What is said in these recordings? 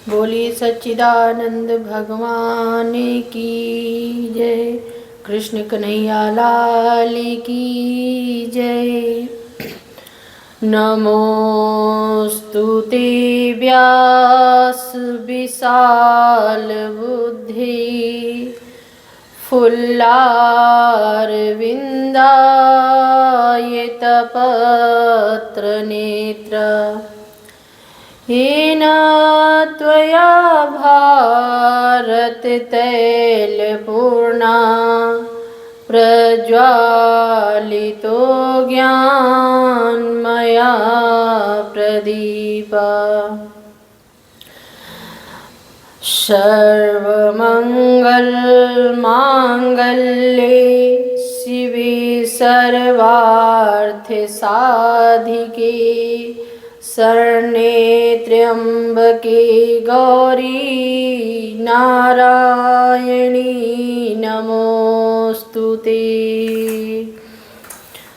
बोलिए सच्चिदानंद भगवान की जय। कृष्ण कन्हैया लाल की जय। नमोस्तुते व्यास विशाल बुद्धि फुल्लारविन्दायित पत्र नेत्र येन त्वया भारत तैलपूर्णा प्रज्वालितो ज्ञानमया प्रदीपा। सर्वमङ्गलमाङ्गल्ये शिवे सर्वार्थसाधिके शरण्ये त्र्यम्बके गौरी नारायणी नमोस्तुते।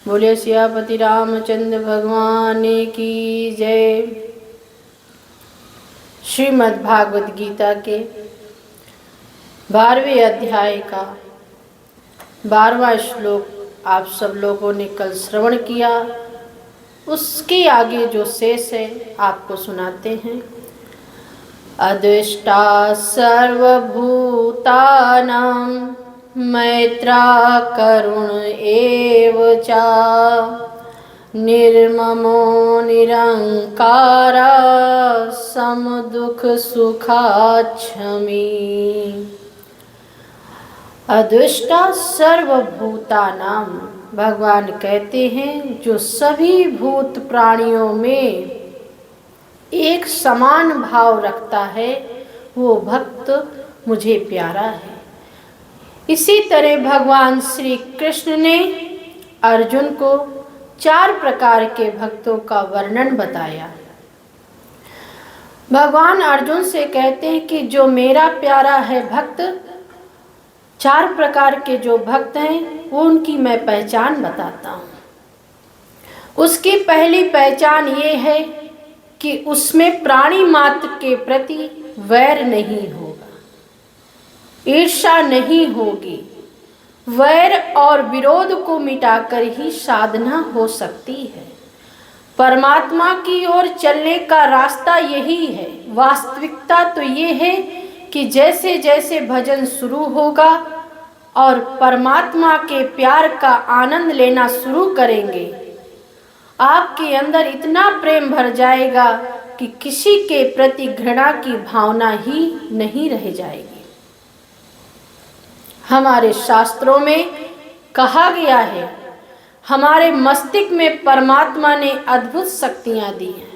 बोले सियापति रामचंद्र भगवान की जय। श्रीमद् भागवत गीता के 12वें अध्याय का 12वां श्लोक आप सब लोगों ने कल श्रवण किया। उसके आगे जो शेष है आपको सुनाते हैं। अद्वेष्टा सर्वभूतानां मैत्रा करुण एव च निर्ममो निरंकारा समदुख सुखाक्षमी। अद्वेष्टा सर्वभूतानां, भगवान कहते हैं जो सभी भूत प्राणियों में एक समान भाव रखता है वो भक्त मुझे प्यारा है। इसी तरह भगवान श्री कृष्ण ने अर्जुन को 4 प्रकार के भक्तों का वर्णन बताया। भगवान अर्जुन से कहते हैं कि जो मेरा प्यारा है भक्त, 4 प्रकार के जो भक्त हैं वो उनकी मैं पहचान बताता हूँ। उसकी पहली पहचान ये है कि उसमें प्राणी मात्र के प्रति वैर नहीं होगा, ईर्ष्या नहीं होगी। वैर और विरोध को मिटाकर ही साधना हो सकती है। परमात्मा की ओर चलने का रास्ता यही है। वास्तविकता तो ये है कि जैसे जैसे भजन शुरू होगा और परमात्मा के प्यार का आनंद लेना शुरू करेंगे, आपके अंदर इतना प्रेम भर जाएगा कि किसी के प्रति घृणा की भावना ही नहीं रह जाएगी। हमारे शास्त्रों में कहा गया है, हमारे मस्तिष्क में परमात्मा ने अद्भुत शक्तियां दी हैं।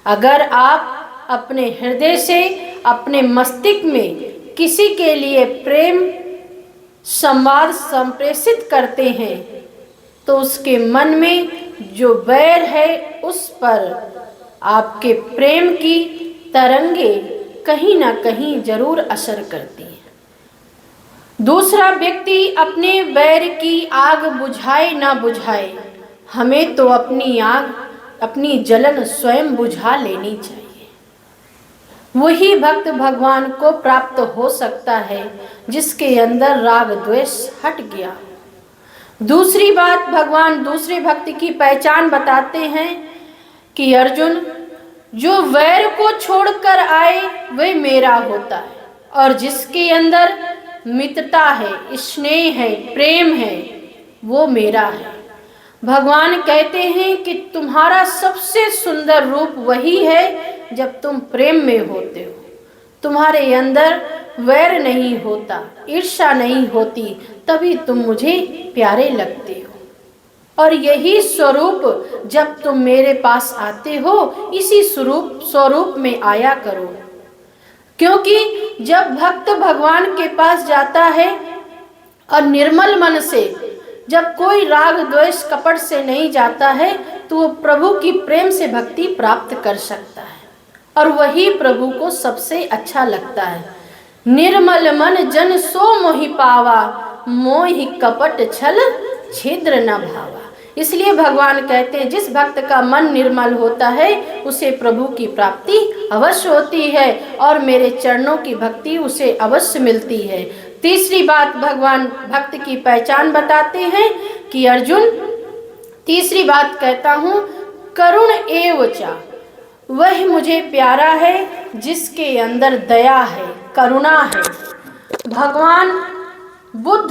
अगर आप अपने हृदय से अपने मस्तिष्क में किसी के लिए प्रेम संवाद संप्रेषित करते हैं तो उसके मन में जो वैर है उस पर आपके प्रेम की तरंगे कहीं ना कहीं जरूर असर करती हैं। दूसरा व्यक्ति अपने वैर की आग बुझाए ना बुझाए, हमें तो अपनी आग, अपनी जलन स्वयं बुझा लेनी चाहिए। वही भक्त भगवान को प्राप्त हो सकता है जिसके अंदर राग द्वेष हट गया। दूसरी बात, भगवान दूसरे भक्त की पहचान बताते हैं कि अर्जुन, जो वैर को छोड़कर आए वह मेरा होता है, और जिसके अंदर मित्रता है, स्नेह है, प्रेम है, वो मेरा है। भगवान कहते हैं कि तुम्हारा सबसे सुंदर रूप वही है जब तुम प्रेम में होते हो। तुम्हारे अंदर वैर नहीं होता, ईर्ष्या नहीं होती, तभी तुम मुझे प्यारे लगते हो। और यही स्वरूप जब तुम मेरे पास आते हो, इसी स्वरूप में आया करो। क्योंकि जब भक्त भगवान के पास जाता है और निर्मल मन से, जब कोई राग द्वेष कपट से नहीं जाता है, तो वो प्रभु की प्रेम से भक्ति प्राप्त कर सकता है, और वही प्रभु को सबसे अच्छा लगता है। निर्मल मन जन सो मोहि पावा, मोहि कपट छल छिद्र न भावा। इसलिए भगवान कहते हैं जिस भक्त का मन निर्मल होता है उसे प्रभु की प्राप्ति अवश्य होती है और मेरे चरणों की भक्ति उसे अवश्य मिलती है। तीसरी बात भगवान भक्त की पहचान बताते हैं कि अर्जुन, तीसरी बात कहता हूँ, करुण एवचा, वह मुझे प्यारा है जिसके अंदर दया है, करुणा है। भगवान बुद्ध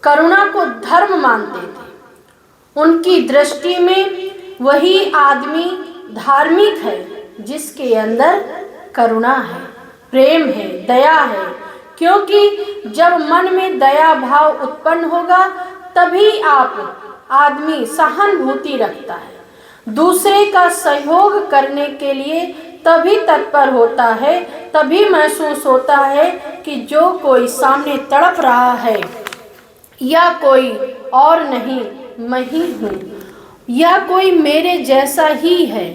करुणा को धर्म मानते थे। उनकी दृष्टि में वही आदमी धार्मिक है जिसके अंदर करुणा है, प्रेम है, दया है। क्योंकि जब मन में दया भाव उत्पन्न होगा तभी आदमी सहानुभूति रखता है, दूसरे का सहयोग करने के लिए तभी तत्पर होता है, तभी महसूस होता है कि जो कोई सामने तड़प रहा है या कोई और नहीं, मैं ही हूँ, या कोई मेरे जैसा ही है।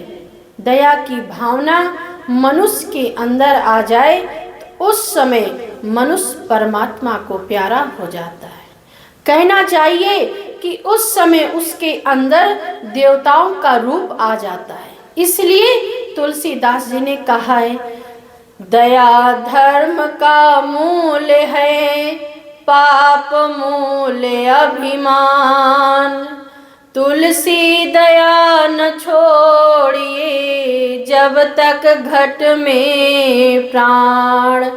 दया की भावना मनुष्य के अंदर आ जाए तो उस समय मनुष्य परमात्मा को प्यारा हो जाता है। कहना चाहिए कि उस समय उसके अंदर देवताओं का रूप आ जाता है। इसलिए तुलसीदास जी ने कहा है, दया धर्म का मूल है, पाप मूल अभिमान, तुलसी दया न छोड़िए जब तक घट में प्राण।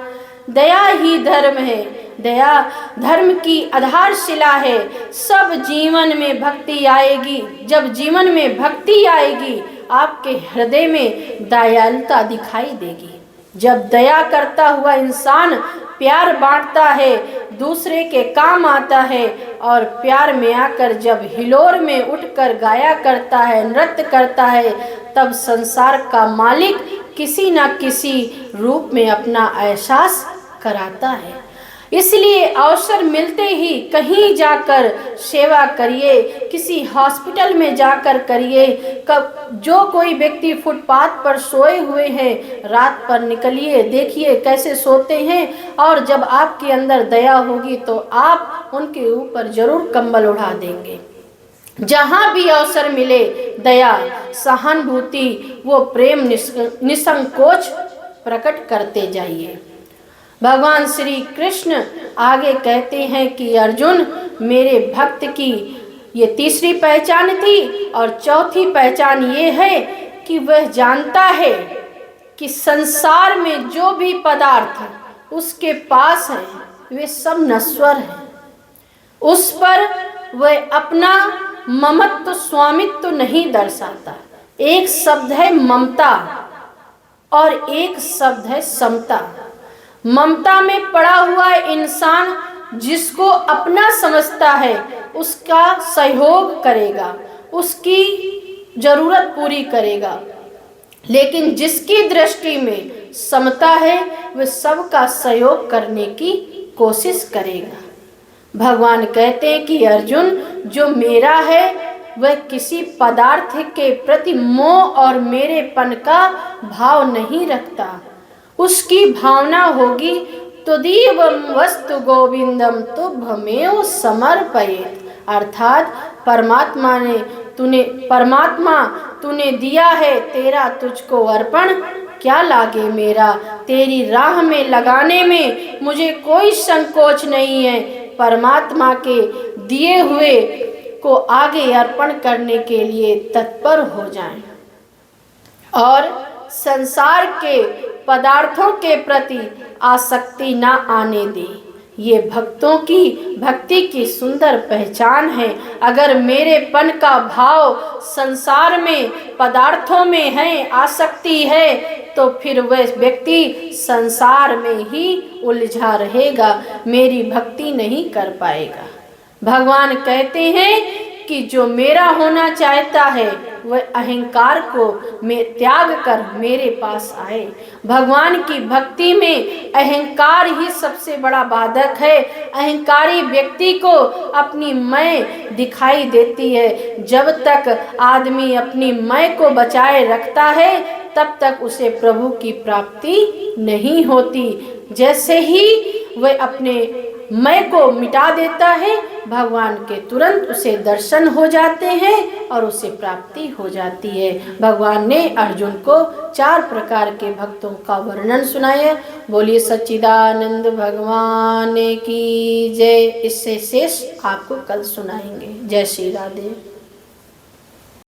दया ही धर्म है, दया धर्म की आधारशिला है। सब जीवन में भक्ति आएगी, जब जीवन में भक्ति आएगी आपके हृदय में दयालुता दिखाई देगी। जब दया करता हुआ इंसान प्यार बांटता है, दूसरे के काम आता है और प्यार में आकर जब हिलोर में उठकर गाया करता है, नृत्य करता है, तब संसार का मालिक किसी न किसी रूप में अपना एहसास कराता है। इसलिए अवसर मिलते ही कहीं जाकर सेवा करिए, किसी हॉस्पिटल में जाकर करिए। जो कोई व्यक्ति फुटपाथ पर सोए हुए हैं, रात पर निकलिए, देखिए कैसे सोते हैं, और जब आपके अंदर दया होगी तो आप उनके ऊपर जरूर कंबल उड़ा देंगे। जहाँ भी अवसर मिले दया, सहानुभूति, वो प्रेम निसंकोच प्रकट करते जाइए। भगवान श्री कृष्ण आगे कहते हैं कि अर्जुन, मेरे भक्त की ये तीसरी पहचान थी, और चौथी पहचान ये है कि वह जानता है कि संसार में जो भी पदार्थ उसके पास हैं वे सब नश्वर हैं। उस पर वह अपना ममत्व स्वामित्व नहीं दर्शाता। एक शब्द है ममता और एक शब्द है समता। ममता में पड़ा हुआ इंसान जिसको अपना समझता है उसका सहयोग करेगा, उसकी जरूरत पूरी करेगा, लेकिन जिसकी दृष्टि में समता है वह सबका सहयोग करने की कोशिश करेगा। भगवान कहते हैं कि अर्जुन, जो मेरा है वह किसी पदार्थ के प्रति मोह और मेरेपन का भाव नहीं रखता। उसकी भावना होगी त्वदीयं वस्तु गोविंदम तुभ्यमेव समर्पयेत्, अर्थात परमात्मा तूने दिया है, तेरा तुझको अर्पण क्या लागे मेरा। तेरी राह में लगाने में मुझे कोई संकोच नहीं है। परमात्मा के दिए हुए को आगे अर्पण करने के लिए तत्पर हो जाएं और संसार के पदार्थों के प्रति आसक्ति ना आने दे। ये भक्तों की भक्ति की सुंदर पहचान है। अगर मेरेपन का भाव संसार में पदार्थों में है, आसक्ति है, तो फिर वह व्यक्ति संसार में ही उलझा रहेगा, मेरी भक्ति नहीं कर पाएगा। भगवान कहते हैं कि जो मेरा होना चाहता है वह अहंकार को त्याग कर मेरे पास आए। भगवान की भक्ति में अहंकार ही सबसे बड़ा बाधक है। अहंकारी व्यक्ति को अपनी मैं दिखाई देती है। जब तक आदमी अपनी मैं को बचाए रखता है तब तक उसे प्रभु की प्राप्ति नहीं होती। जैसे ही वह अपने मैं को मिटा देता है, भगवान के तुरंत उसे दर्शन हो जाते हैं और उसे प्राप्ति हो जाती है। भगवान ने अर्जुन को 4 प्रकार के भक्तों का वर्णन सुनाया। बोलिए सच्चिदानंद भगवान की जय। इससे शेष आपको कल सुनाएंगे। जय श्री राधे।